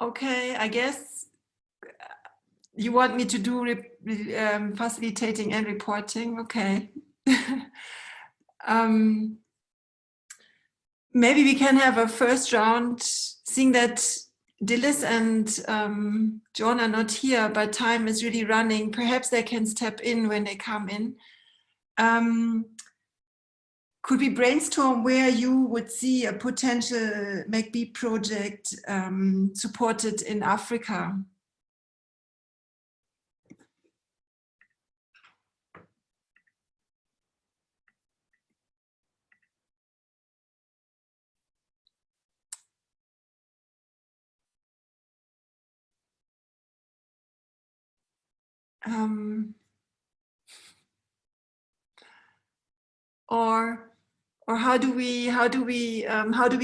Okay, I guess you want me to do facilitating and reporting. Okay. Maybe we can have a first round, seeing that Dilys and John are not here, but time is really running. Perhaps they can step in when they come in. Could we brainstorm where you would see a potential AgMIP project supported in Africa? Or how do we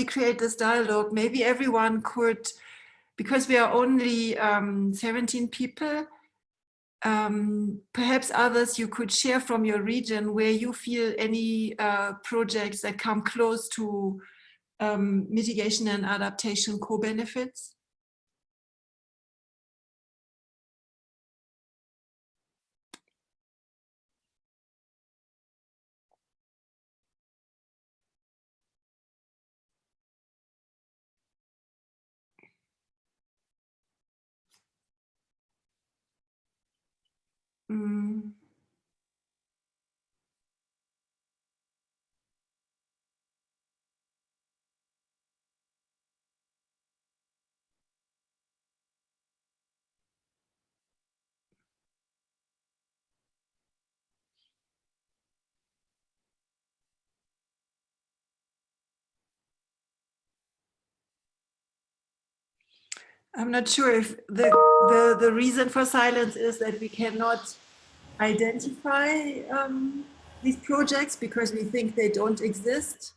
create this dialogue? Maybe everyone could, because we are only 17 people. Perhaps others you could share from your region where you feel any projects that come close to mitigation and adaptation co-benefits. I'm not sure if the reason for silence is that we cannot identify these projects because we think they don't exist.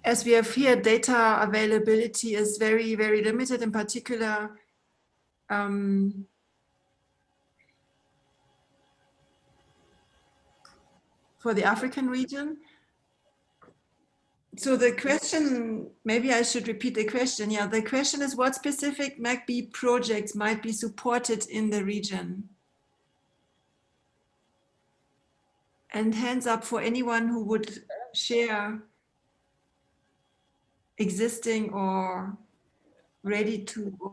As we have here, data availability is very, very limited, in particular for the African region. So the question, maybe I should repeat the question. Yeah, the question is what specific AgMIP projects might be supported in the region? And hands up for anyone who would share existing or ready to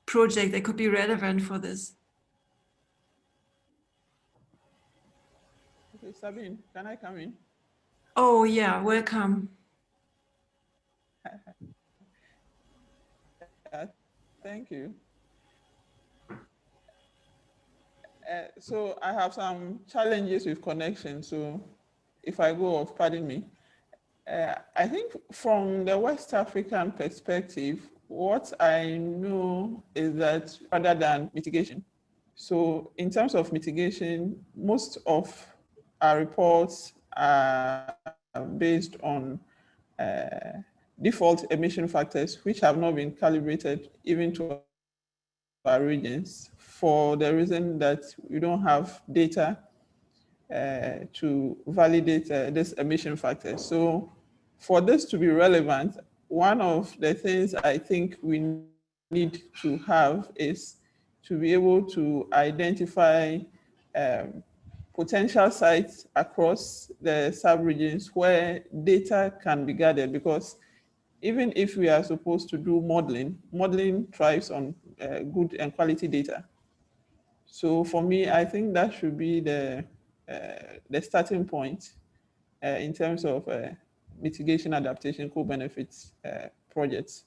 project that could be relevant for this. Okay, Sabine, can I come in? Oh yeah, welcome. Thank you. So I have some challenges with connection. So if I go off, pardon me. I think from the West African perspective, what I know is that rather than mitigation. So in terms of mitigation, most of our reports are based on default emission factors, which have not been calibrated even to our regions for the reason that we don't have data to validate this emission factor. So for this to be relevant, one of the things I think we need to have is to be able to identify potential sites across the sub-regions where data can be gathered, because even if we are supposed to do modeling thrives on good and quality data. So for me, I think that should be the starting point in terms of mitigation adaptation co-benefits projects.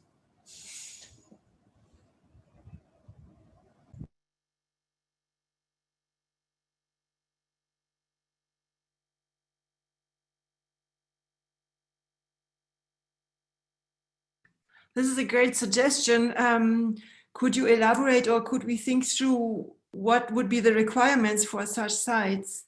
This is a great suggestion. Could you elaborate, or could we think through what would be the requirements for such sites?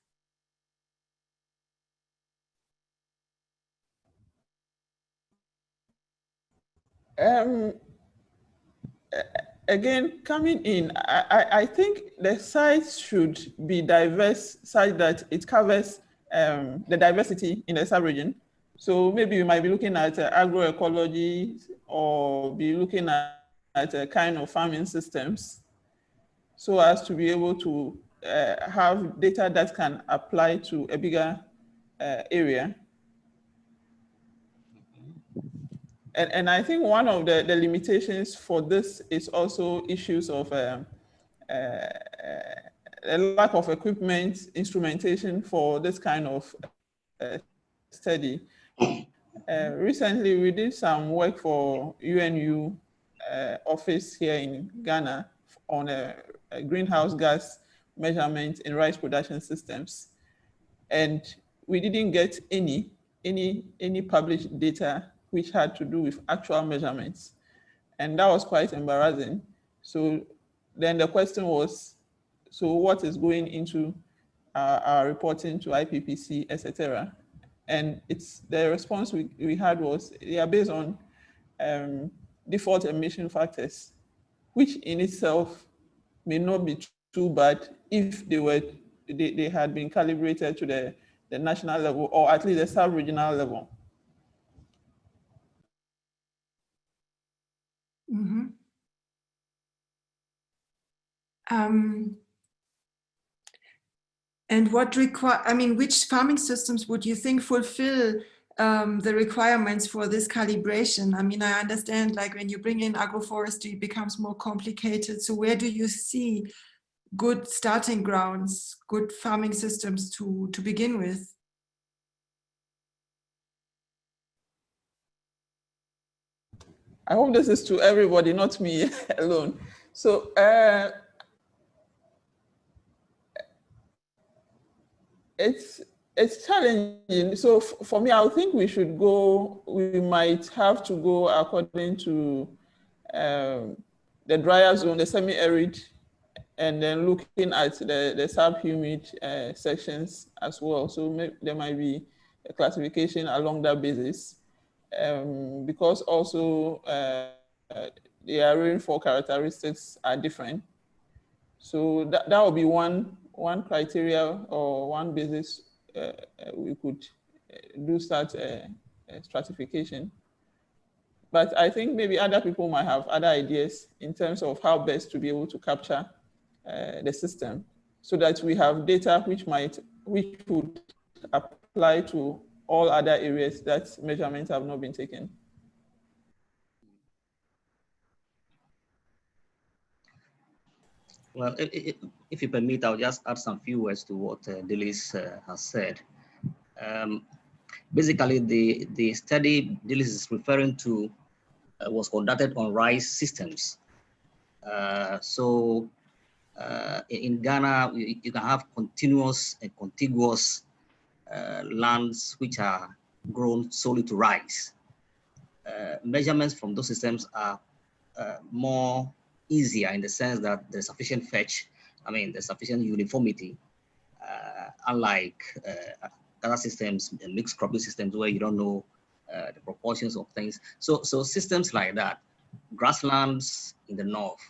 again, coming in, I think the sites should be diverse such that it covers the diversity in the sub-region. So maybe we might be looking at agroecology or be looking at a kind of farming systems so as to be able to have data that can apply to a bigger area. And I think one of the limitations for this is also issues of a lack of equipment, instrumentation for this kind of study. Recently, we did some work for UNU office here in Ghana on a greenhouse gas measurement in rice production systems. And we didn't get any published data which had to do with actual measurements. And that was quite embarrassing. So then the question was, so what is going into our reporting to IPPC, etc.? And it's the response we had was they are based on default emission factors, which in itself may not be too bad if they had been calibrated to the national level or at least the sub-regional level. Mm-hmm. And which farming systems would you think fulfill the requirements for this calibration? I mean, I understand like when you bring in agroforestry, it becomes more complicated. So where do you see good starting grounds, good farming systems to begin with? I hope this is to everybody, not me alone. So it's challenging. So for me, I think we might have to go according to the drier zone, the semi-arid, and then looking at the sub-humid sections as well. So there might be a classification along that basis, because also their rainfall characteristics are different. So that will be one criteria or one basis we could do start stratification. But I think maybe other people might have other ideas in terms of how best to be able to capture the system so that we have data which would apply to all other areas that measurements have not been taken. Well, if you permit, I'll just add some few words to what Dilys has said. Basically, the study Dilys is referring to was conducted on rice systems. In Ghana, you can have continuous and contiguous lands which are grown solely to rice. Measurements from those systems are more easier in the sense that there's sufficient fetch, there's sufficient uniformity, unlike other systems, mixed cropping systems where you don't know the proportions of things. So systems like that, grasslands in the north,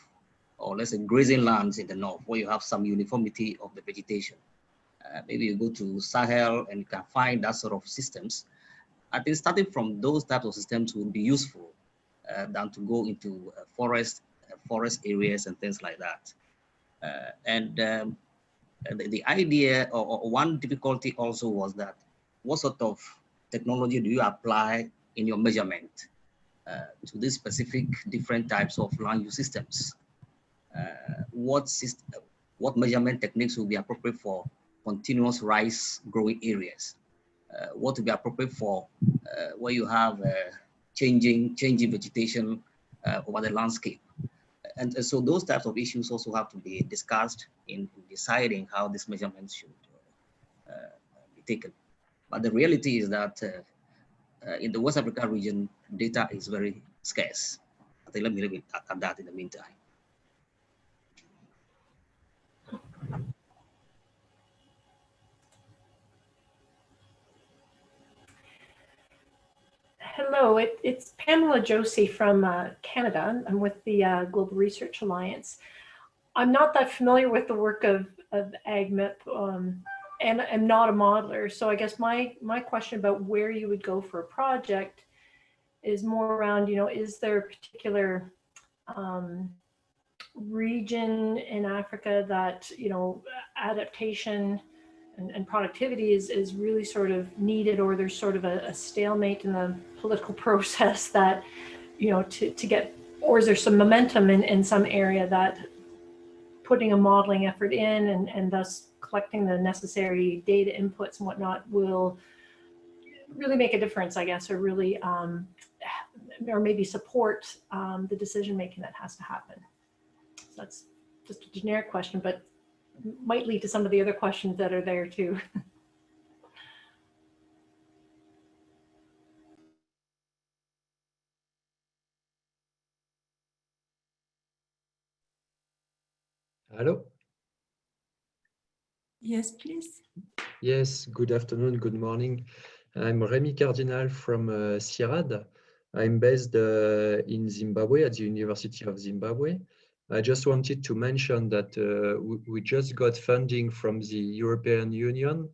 or let's say grazing lands in the north, where you have some uniformity of the vegetation. Maybe you go to Sahel and you can find that sort of systems. I think starting from those types of systems would be useful than to go into forest areas and things like that. The idea or one difficulty also was that what sort of technology do you apply in your measurement to these specific different types of land use systems? What measurement techniques will be appropriate for continuous rice growing areas? What will be appropriate for where you have changing vegetation over the landscape? And so those types of issues also have to be discussed in deciding how these measurements should be taken. But the reality is that in the West Africa region, data is very scarce. I think let me leave it at that in the meantime. Hello, it's Pamela Josie from Canada. I'm with the Global Research Alliance. I'm not that familiar with the work of AgMIP, and I'm not a modeler. So I guess my question about where you would go for a project is more around, is there a particular region in Africa that, adaptation and productivity is really sort of needed, or there's sort of a stalemate in the political process that, to get, or is there some momentum in some area that putting a modeling effort in and thus collecting the necessary data inputs and whatnot will really make a difference, I guess, or really, or maybe support the decision making that has to happen. So that's just a generic question, but might lead to some of the other questions that are there too. Hello? Yes, please. Yes, good afternoon, good morning. I'm Rémi Cardinal from CIRAD. I'm based in Zimbabwe at the University of Zimbabwe. I just wanted to mention that we just got funding from the European Union,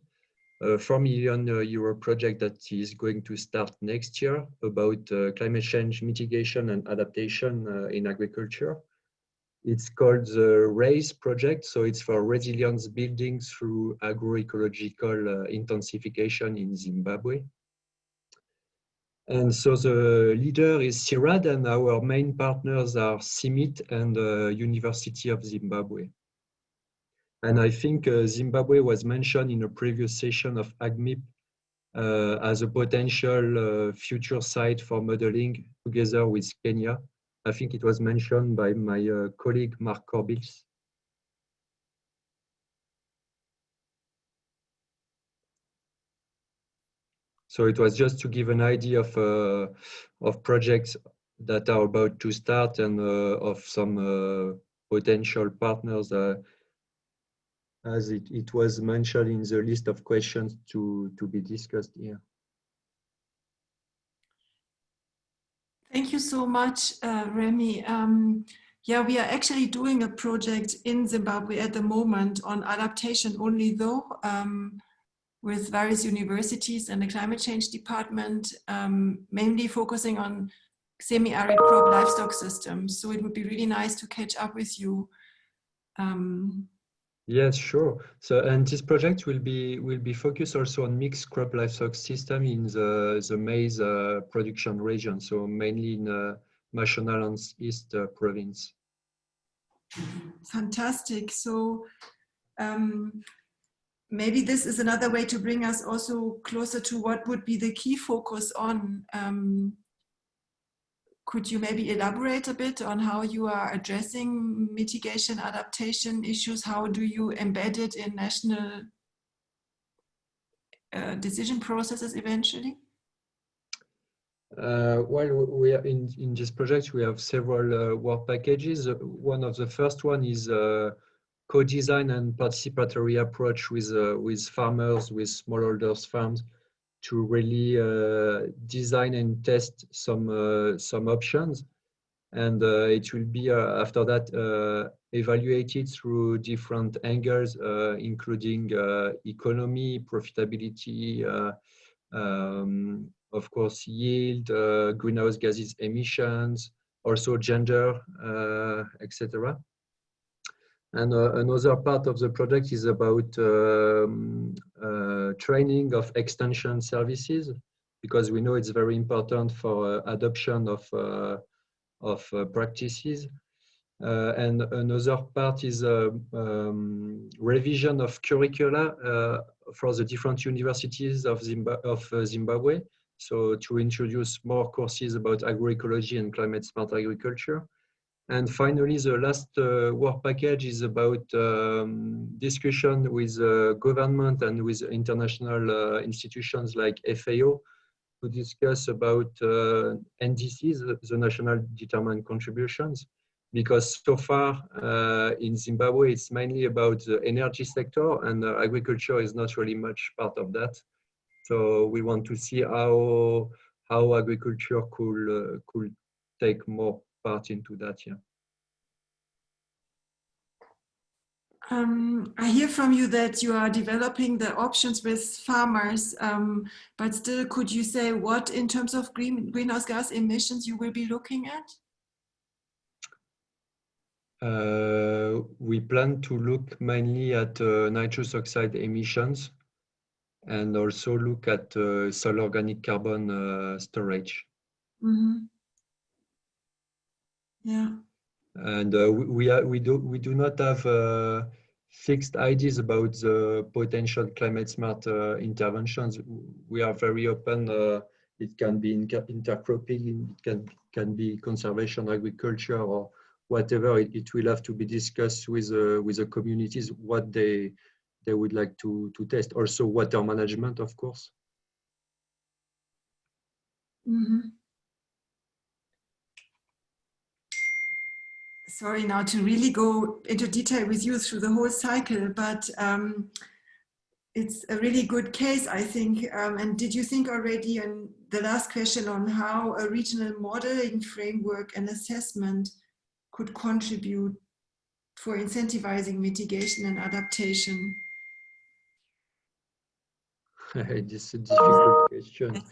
a €4 million project that is going to start next year about climate change mitigation and adaptation in agriculture. It's called the RAISE project, so it's for resilience building through agroecological intensification in Zimbabwe. And so the leader is CIRAD, and our main partners are CIMIT and University of Zimbabwe. And I think Zimbabwe was mentioned in a previous session of AgMIP as a potential future site for modeling together with Kenya. I think it was mentioned by my colleague Mark Corbils. So it was just to give an idea of projects that are about to start and of some potential partners, as it was mentioned in the list of questions to be discussed here. Thank you so much, Remy. Yeah, we are actually doing a project in Zimbabwe at the moment on adaptation only, though, with various universities and the climate change department, mainly focusing on semi-arid crop livestock systems. So it would be really nice to catch up with you. Yes, sure. So, and this project will be focused also on mixed crop livestock system in the maize production region, so mainly in Mashonaland East province. Fantastic. So maybe this is another way to bring us also closer to what would be the key focus on. Could you maybe elaborate a bit on how you are addressing mitigation adaptation issues? How do you embed it in national decision processes eventually? Well, we are in this project, we have several work packages. One of the first one is co-design and participatory approach with farmers, with smallholders farms, to really design and test some options, and it will be after that evaluated through different angles, including economy, profitability, of course, yield, greenhouse gases emissions, also gender, etc. And another part of the project is about training of extension services, because we know it's very important for adoption of practices. And another part is revision of curricula for the different universities of Zimbabwe. So to introduce more courses about agroecology and climate smart agriculture. And finally, the last work package is about discussion with government and with international institutions like FAO to discuss about NDCs, the National Determined Contributions, because so far in Zimbabwe, it's mainly about the energy sector, and agriculture is not really much part of that. So we want to see how how agriculture could take more part into that. Yeah. I hear from you that you are developing the options with farmers, but still, could you say what, in terms of greenhouse gas emissions, you will be looking at? We plan to look mainly at nitrous oxide emissions and also look at soil organic carbon storage. Mm-hmm. Yeah. And we do not have fixed ideas about the potential climate smart interventions. We are very open. It can be intercropping, it can be conservation agriculture or whatever. It will have to be discussed with the communities what they would like to test. Also water management, of course. Mm-hmm. Sorry now to really go into detail with you through the whole cycle, but it's a really good case, I think. And did you think already on the last question on how a regional modeling framework and assessment could contribute for incentivizing mitigation and adaptation? This is a difficult question.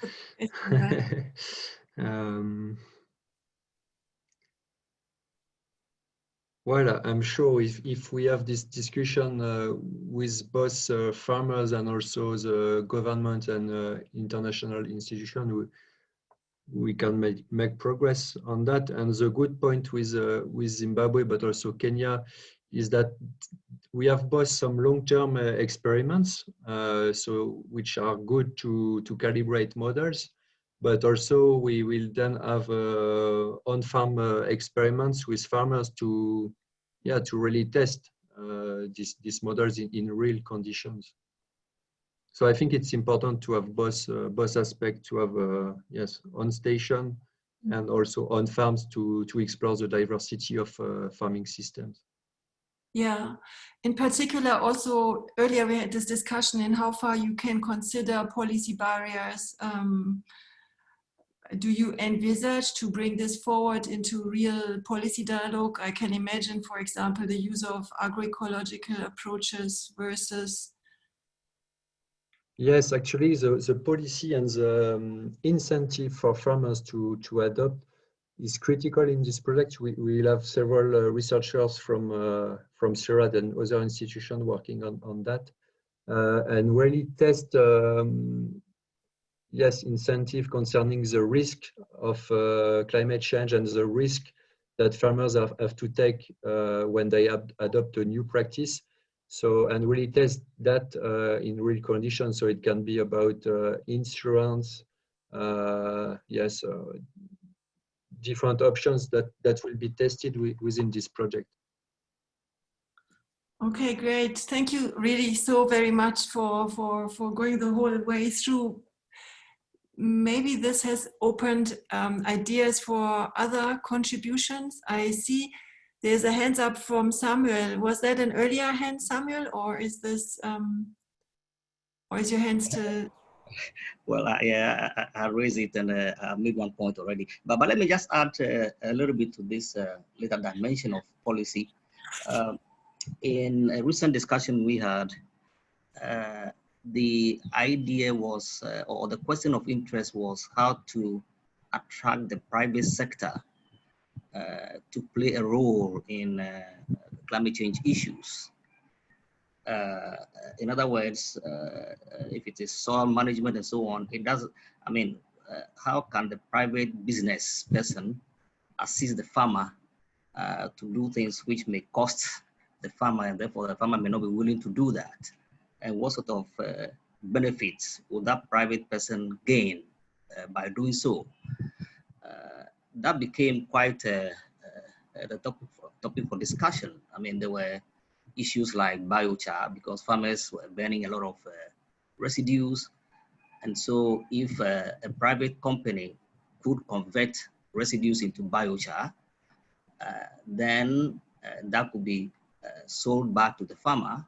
Well, I'm sure if we have this discussion with both farmers and also the government and international institutions, we can make progress on that. And the good point with Zimbabwe, but also Kenya, is that we have both some long-term experiments, so which are good to calibrate models, but also we will then have on-farm experiments with farmers to really test these models in real conditions. So I think it's important to have both aspects, to have yes, on station and also on farms to explore the diversity of farming systems. Yeah, in particular, also earlier we had this discussion in how far you can consider policy barriers. Do you envisage to bring this forward into real policy dialogue? I can imagine, for example, the use of agroecological approaches versus. Yes, actually, the policy and the incentive for farmers to adopt is critical in this project. We will have several researchers from CIRAD and other institutions working on that, and really test yes, incentive concerning the risk of climate change and the risk that farmers have to take when they adopt a new practice. So, and really test that in real conditions. So it can be about insurance, yes, different options that will be tested within this project. Okay, great. Thank you really so very much for going the whole way through. Maybe this has opened ideas for other contributions. I see there's a hands up from Samuel. Was that an earlier hand, Samuel, or is this, or is your hand still? Well, I raised it and I made one point already. But let me just add a little bit to this little dimension of policy. In a recent discussion we had, the idea was, or the question of interest was how to attract the private sector to play a role in climate change issues. In other words, if it is soil management and so on, it doesn't, I mean, how can the private business person assist the farmer to do things which may cost the farmer, and therefore the farmer may not be willing to do that? And what sort of benefits would that private person gain by doing so? That became quite the topic for discussion. I mean, there were issues like biochar because farmers were burning a lot of residues. And so if a private company could convert residues into biochar, then that could be sold back to the farmer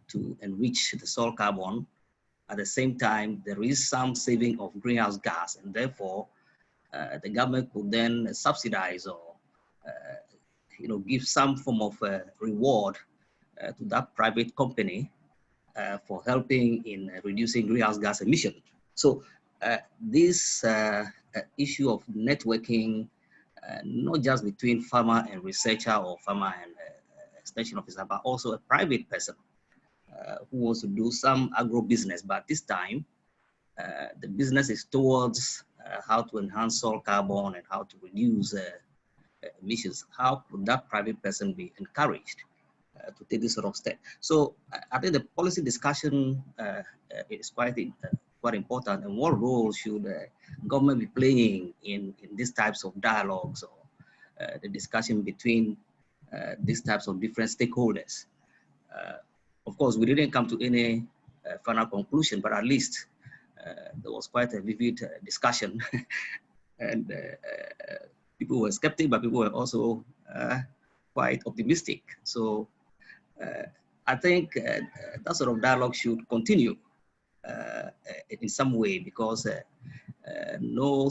to enrich the soil carbon At the same time, there is some saving of greenhouse gas, and therefore the government could then subsidize or give some form of reward to that private company for helping in reducing greenhouse gas emission. So this issue of networking, not just between farmer and researcher or farmer and extension officer, but also a private person who wants to do some agro business, but this time the business is towards how to enhance soil carbon and how to reduce emissions. How could that private person be encouraged to take this sort of step? So I think the policy discussion is quite important. And what role should government be playing in these types of dialogues or the discussion between these types of different stakeholders? Of course, we didn't come to any final conclusion, but at least there was quite a vivid discussion. And people were skeptical, but people were also quite optimistic. So I think that sort of dialogue should continue in some way, because no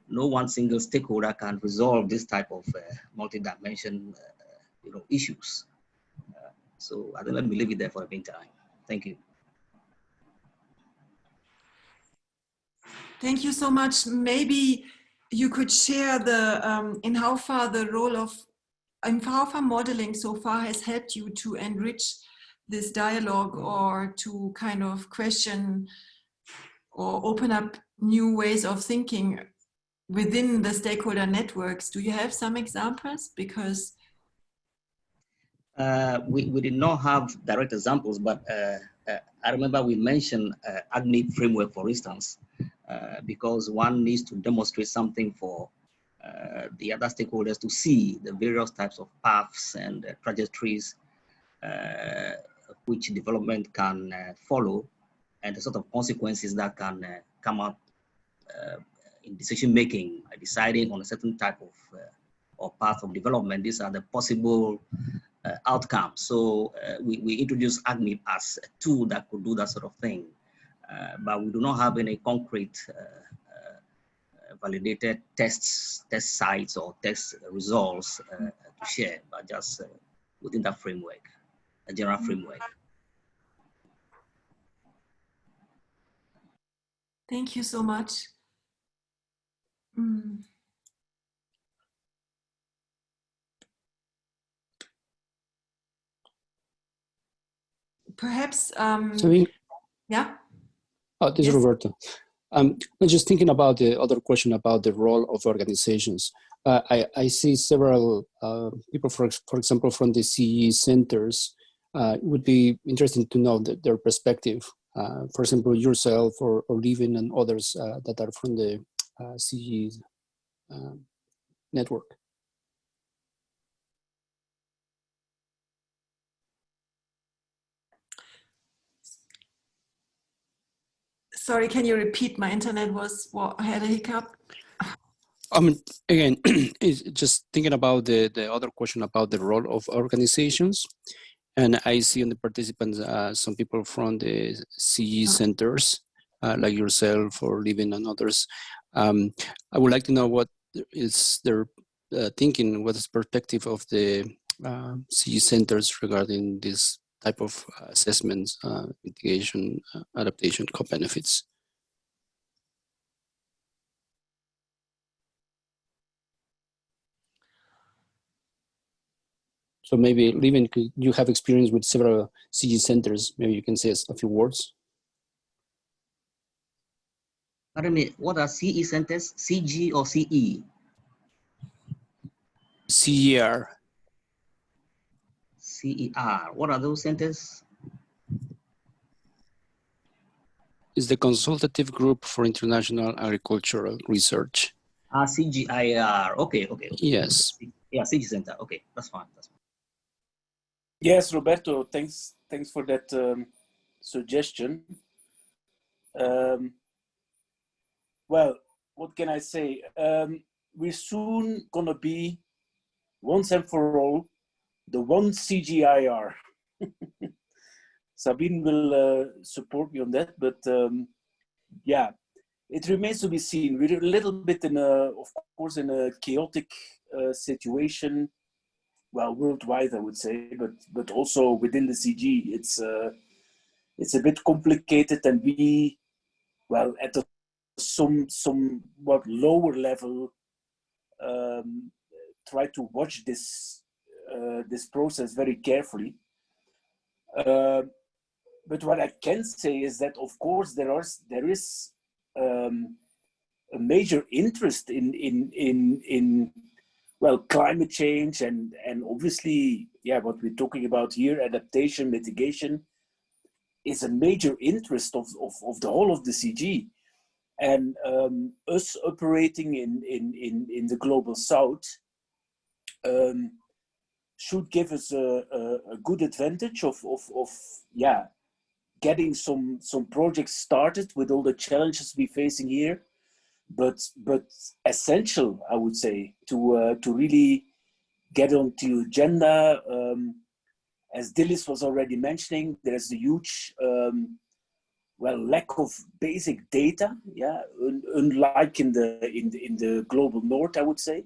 one single stakeholder can resolve this type of multi-dimension issues. So I think let me leave it there for a meantime. Thank you. Thank you so much. Maybe you could share the in how far the role of how far modeling so far has helped you to enrich this dialogue, or to kind of question or open up new ways of thinking within the stakeholder networks. Do you have some examples? Because we did not have direct examples, but I remember we mentioned AgMIP framework, for instance, because one needs to demonstrate something for the other stakeholders to see the various types of paths and trajectories which development can follow, and the sort of consequences that can come out in decision making, deciding on a certain type of or path of development. These are the possible outcomes. So we introduced AgMIP as a tool that could do that sort of thing, but we do not have any concrete validated test sites or test results to share, but just within that framework, a general framework. thank you so much. Perhaps, yeah. Oh, this is Roberto. I'm just thinking about the other question about the role of organizations. I see several people, for example, from the CE centers. It would be interesting to know their perspective. For example, yourself or Livin and others that are from the CE network. Sorry, can you repeat? My internet I had a hiccup. Again, it's just thinking about the other question about the role of organizations. And I see in the participants some people from the CE centers, like yourself or Livin and others. I would like to know what is their thinking, what is perspective of the CE centers regarding this type of assessments, mitigation, adaptation, co-benefits. So maybe, Livin, you have experience with several CE centers. Maybe you can say a few words. Pardon me, what are CE centers? CG or CE? CER. CER. What are those centers? Is the Consultative Group for International Agricultural Research. CGIAR. Okay. Yes. Yeah, CG Center. Okay, that's fine. Yes, Roberto, thanks for that suggestion. Well, what can I say? We're soon gonna be, once and for all, the one CGIAR. Sabine will support me on that, but yeah, it remains to be seen. We're a little bit in of course, in a chaotic situation, well, worldwide, I would say, but also within the CG, it's a bit complicated, and we, well, at a somewhat lower level, try to watch this process very carefully. But what I can say is that, of course, there is a major interest in well, climate change, and obviously, yeah, what we're talking about here, adaptation, mitigation, is a major interest of the whole of the CG. And us operating in the global south should give us a good advantage of yeah, getting some projects started with all the challenges we're facing here, but essential, I would say, to really get onto agenda. As Dillis was already mentioning, there's a huge well, lack of basic data, yeah, unlike in the global north, I would say.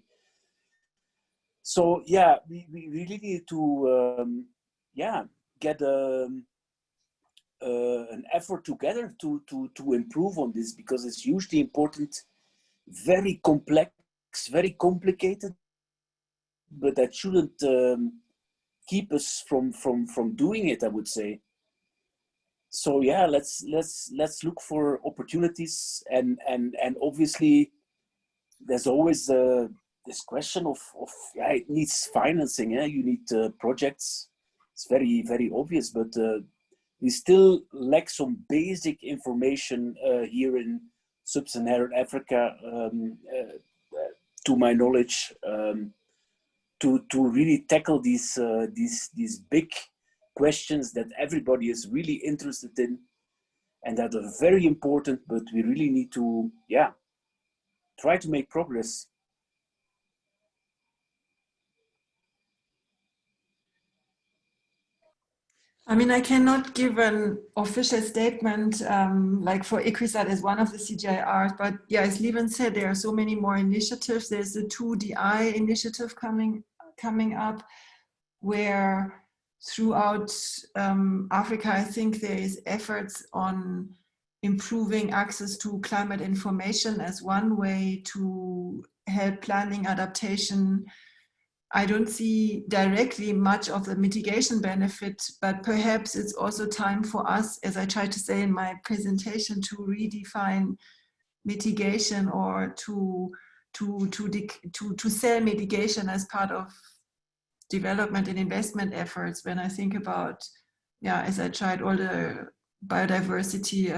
So yeah, we really need to yeah, get an effort together to improve on this, because it's hugely important, very complex, very complicated, but that shouldn't keep us from doing it, I would say. So yeah, let's look for opportunities, and obviously there's always this question of yeah, it needs financing. Yeah, you need projects. It's very obvious, but we still lack some basic information here in sub-Saharan Africa, to my knowledge, to really tackle these big questions that everybody is really interested in, and that are very important, but we really need to, yeah, try to make progress. I mean, I cannot give an official statement like for Equisat as one of the CGIRs, but yeah, as Lieven said, there are so many more initiatives. There's the 2DI initiative coming up, where throughout Africa, I think there is efforts on improving access to climate information as one way to help planning adaptation. I don't see directly much of the mitigation benefit, but perhaps it's also time for us, as I tried to say in my presentation, to redefine mitigation, or to sell mitigation as part of development and investment efforts. When I think about, yeah, as I tried all the biodiversity,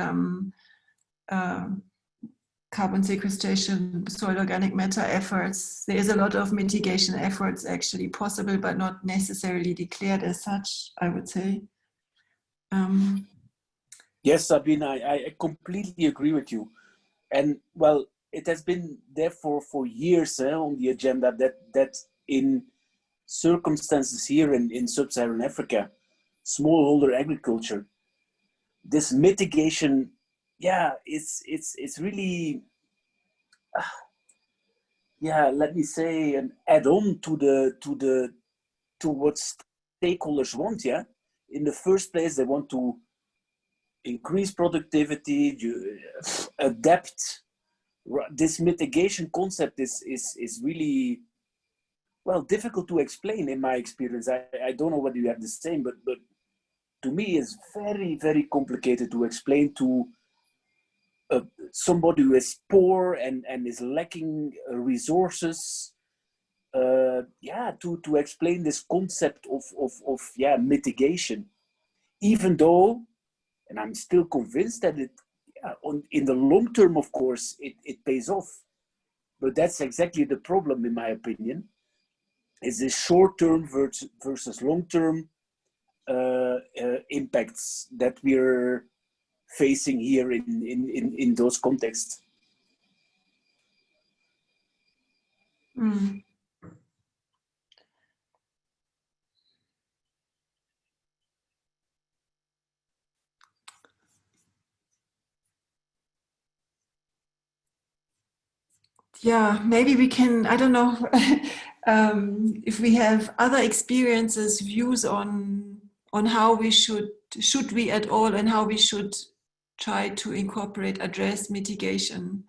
carbon sequestration, soil organic matter efforts, there is a lot of mitigation efforts actually possible, but not necessarily declared as such, I would say. Yes, Sabine, I completely agree with you. And well, it has been there for years on the agenda, that in circumstances here in sub-Saharan Africa, smallholder agriculture, this mitigation, yeah, it's really, yeah, let me say, an add-on to what stakeholders want. Yeah, in the first place, they want to increase productivity, adapt. This mitigation concept is really, well, difficult to explain in my experience. I don't know whether you have the same, but to me, it's very complicated to explain to somebody who is poor and is lacking resources. Yeah, to explain this concept of yeah, mitigation, even though, and I'm still convinced that it, yeah, in the long term, of course, it pays off. But that's exactly the problem, in my opinion, is this short-term versus long-term impacts that we're facing here in those contexts. Mm. Yeah, maybe we can, I don't know, if we have other experiences, views on how we should we at all, and how we should try to incorporate, address mitigation.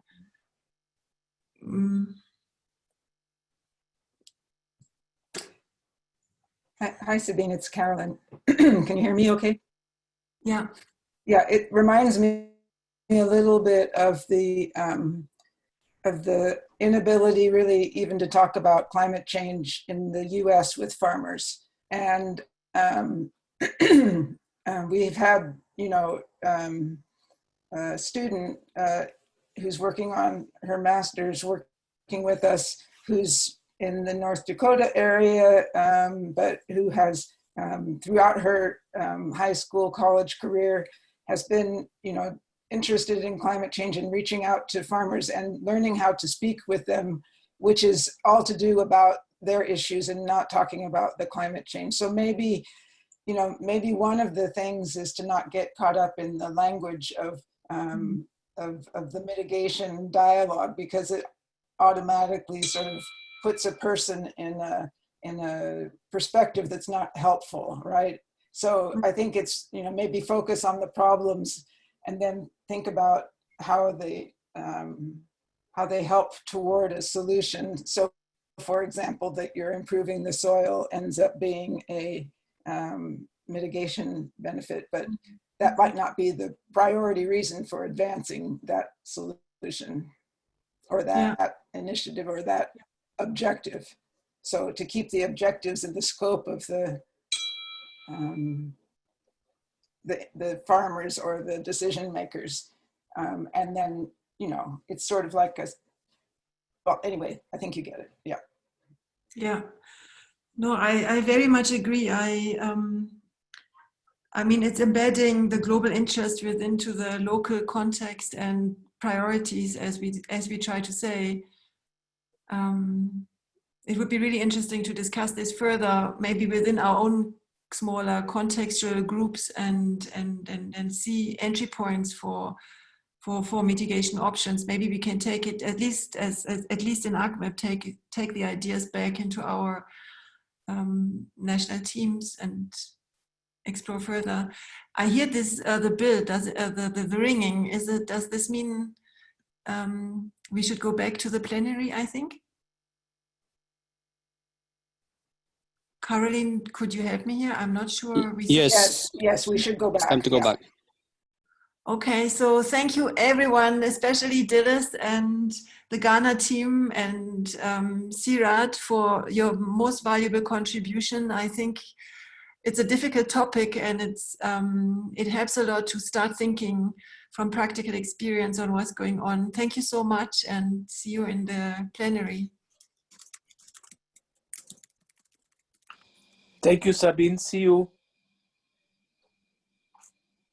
Hi, Sabine, it's Carolyn. Can you hear me okay? Yeah. Yeah, it reminds me a little bit of the inability really even to talk about climate change in the US with farmers. And we've had, you know, a student who's working on her master's, working with us, who's in the North Dakota area, but who has throughout her high school, college career, has been, you know, interested in climate change and reaching out to farmers and learning how to speak with them, which is all to do about their issues and not talking about the climate change. So maybe, you know, maybe one of the things is to not get caught up in the language of the mitigation dialogue, because it automatically sort of puts a person in a perspective that's not helpful, right? So I think it's, you know, maybe focus on the problems and then think about how they help toward a solution. So, for example, that you're improving the soil ends up being a mitigation benefit, but that might not be the priority reason for advancing that solution or that initiative or that objective. So to keep the objectives in the scope of the farmers or the decision makers. And then, you know, it's sort of like a, well, anyway, I think you get it. Yeah. Yeah. No, I very much agree. I mean, it's embedding the global interest into the local context and priorities, as we try to say. It would be really interesting to discuss this further, maybe within our own smaller contextual groups, and see entry points for mitigation options. Maybe we can take it, at least at least in AgMIP, take the ideas back into our national teams and explore further. I hear this the bill, does the ringing, does this mean we should go back to the plenary, I think? Caroline, could you help me here? I'm not sure. Yes. Yes, we should go back. It's time to go back. Okay, so thank you everyone, especially Dilys and the Ghana team and Sirat, for your most valuable contribution. I think it's a difficult topic, and it helps a lot to start thinking from practical experience on what's going on. Thank you so much, and see you in the plenary. Thank you, Sabine. See you.